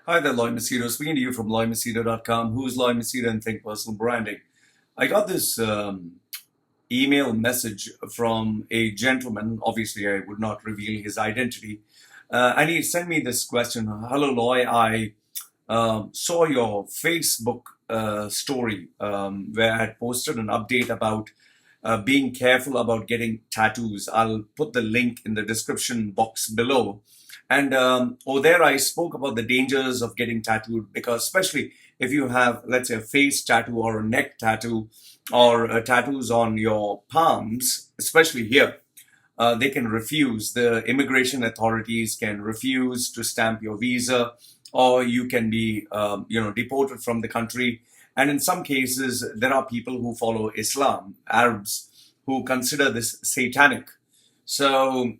Hi there, Loy Machedo. Speaking to you from loymachedo.com. Who's Loy Machedo and Think Personal Branding? I got this email message from a gentleman. Obviously, I would not reveal his identity. And he sent me this question. Hello, Loy. I saw your Facebook story where I had posted an update about being careful about getting tattoos. I'll put the link in the description box below. And there I spoke about the dangers of getting tattooed because, especially if you have, let's say, a face tattoo or a neck tattoo or tattoos on your palms, especially here, they can refuse. The immigration authorities can refuse to stamp your visa, or you can be, deported from the country. And in some cases, there are people who follow Islam, Arabs, who consider this satanic. So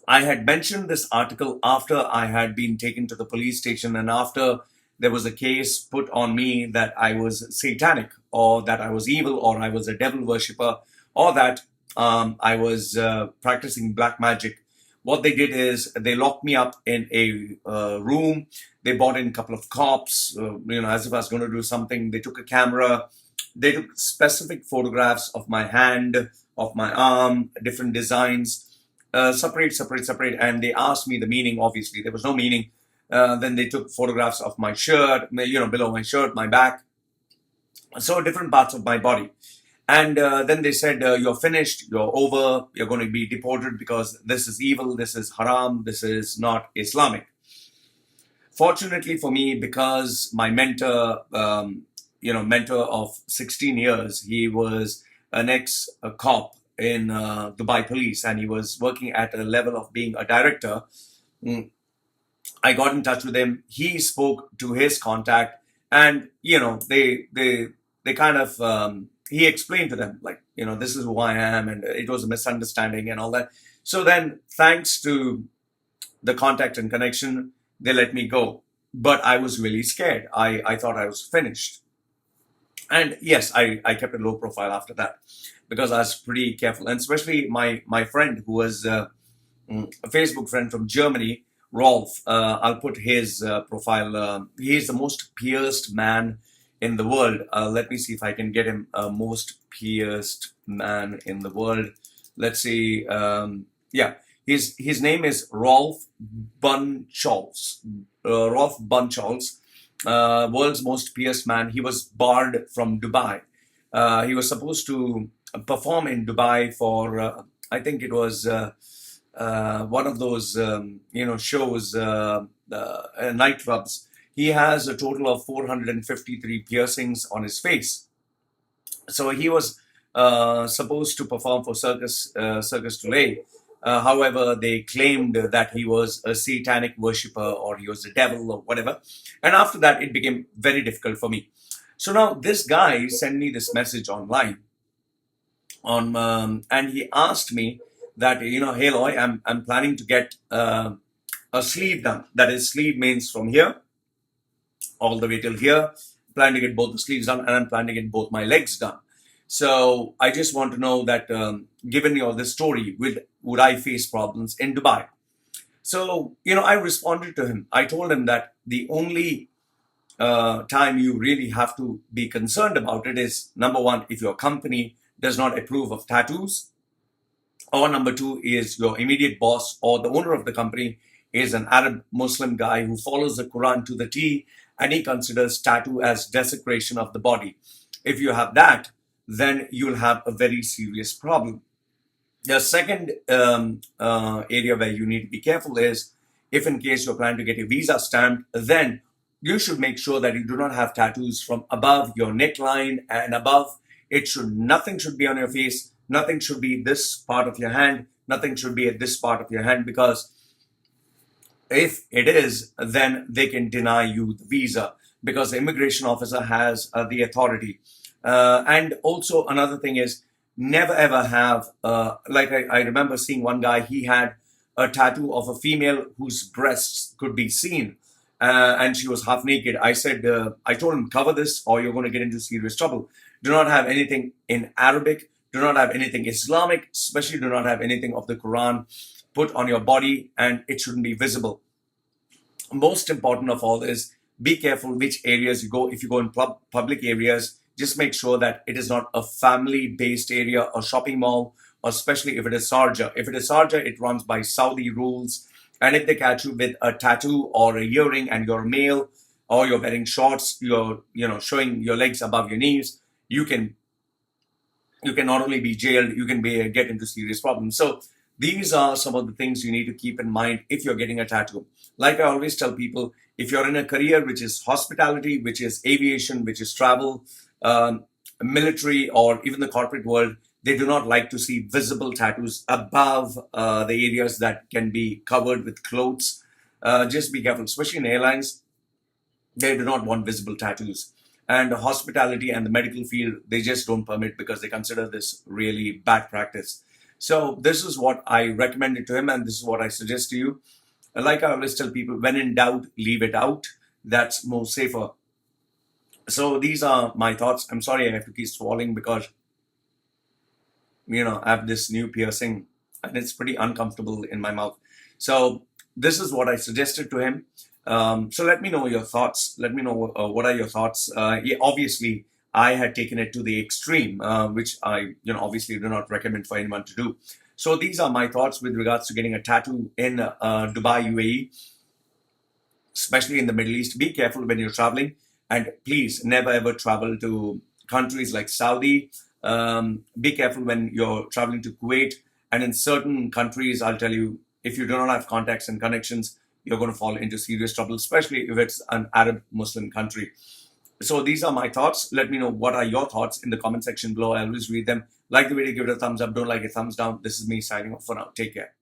I had mentioned this article after I had been taken to the police station and after there was a case put on me that I was satanic or that I was evil or I was a devil worshipper or that I was practicing black magic. What they did is they locked me up in a room. They brought in a couple of cops, as if I was going to do something. They took a camera. They took specific photographs of my hand, of my arm, different designs, separate. And they asked me the meaning. Obviously, there was no meaning. Then they took photographs of my shirt, below my shirt, my back, so different parts of my body. And then they said, you're finished, you're over, you're going to be deported because this is evil, this is haram, this is not Islamic. Fortunately for me, because my mentor of 16 years, he was an ex-cop in Dubai police and he was working at a level of being a director. I got in touch with him. He spoke to his contact, and they kind of he explained to them like this is who I am, and it was a misunderstanding and all that. So then, thanks to the contact and connection, they let me go. But I was really scared. I thought I was finished. And yes, I kept a low profile after that because I was pretty careful. And especially my friend who was a Facebook friend from Germany, Rolf. I'll put his profile. He's the most pierced man in the world. Let me see if I can get him most pierced man in the world. Let's see. Yeah, his name is Rolf Buchholz. Rolf Buchholz, world's most pierced man. He was barred from Dubai. He was supposed to perform in Dubai for I think it was one of those shows, nightclubs. He has a total of 453 piercings on his face. So he was supposed to perform for Circus Soleil. However, they claimed that he was a satanic worshipper or he was a devil or whatever. And after that, it became very difficult for me. So now this guy sent me this message online and he asked me that, hey Loy, I'm planning to get a sleeve done. That is, sleeve means from here all the way till here. Plan to get both the sleeves done, and I'm planning to get both my legs done. So I just want to know that, given this story, would I face problems in Dubai? So I responded to him. I told him that the only time you really have to be concerned about it is, number one, if your company does not approve of tattoos, or number two is your immediate boss or the owner of the company is an Arab Muslim guy who follows the Quran to the T, and he considers tattoo as desecration of the body. If you have that, then you'll have a very serious problem. The second area where you need to be careful is, if in case you're planning to get a visa stamped, then you should make sure that you do not have tattoos from above your neckline and above. Nothing should be on your face. Nothing should be this part of your hand. Nothing should be at this part of your hand, because if it is, then they can deny you the visa because the immigration officer has the authority. And also another thing is, never ever have, like I remember seeing one guy, he had a tattoo of a female whose breasts could be seen. And she was half naked. I told him, cover this or you're going to get into serious trouble. Do not have anything in Arabic. Do not have anything Islamic, especially do not have anything of the Quran put on your body, and it shouldn't be visible. most important of all is be careful which areas you go. If you go in public areas, just make sure that it is not a family-based area or shopping mall, or especially if it is Sharjah. If it is Sharjah, it runs by Saudi rules. And if they catch you with a tattoo or a earring and you're male, or you're wearing shorts, you're showing your legs above your knees, you can not only be jailed, you can get into serious problems. So these are some of the things you need to keep in mind if you're getting a tattoo. Like I always tell people, if you're in a career which is hospitality, which is aviation, which is travel, military, or even the corporate world, they do not like to see visible tattoos above the areas that can be covered with clothes. Just be careful, especially in airlines. They do not want visible tattoos. And the hospitality and the medical field, they just don't permit because they consider this really bad practice. So this is what I recommended to him, and this is what I suggest to you. Like I always tell people, when in doubt, leave it out. That's more safer. So these are my thoughts. I'm sorry I have to keep swallowing because, I have this new piercing and it's pretty uncomfortable in my mouth. So this is what I suggested to him. So let me know your thoughts. Let me know what are your thoughts. Yeah, obviously, I had taken it to the extreme, which I, obviously do not recommend for anyone to do. So these are my thoughts with regards to getting a tattoo in Dubai UAE, especially in the Middle East. Be careful when you're traveling, and please never ever travel to countries like Saudi. Be careful when you're traveling to Kuwait, and in certain countries, I'll tell you, if you do not have contacts and connections, you're going to fall into serious trouble, especially if it's an Arab Muslim country. So these are my thoughts. Let me know what are your thoughts in the comment section below. I always read them. Like the video, give it a thumbs up. Don't like it, thumbs down. This is me signing off for now. Take care.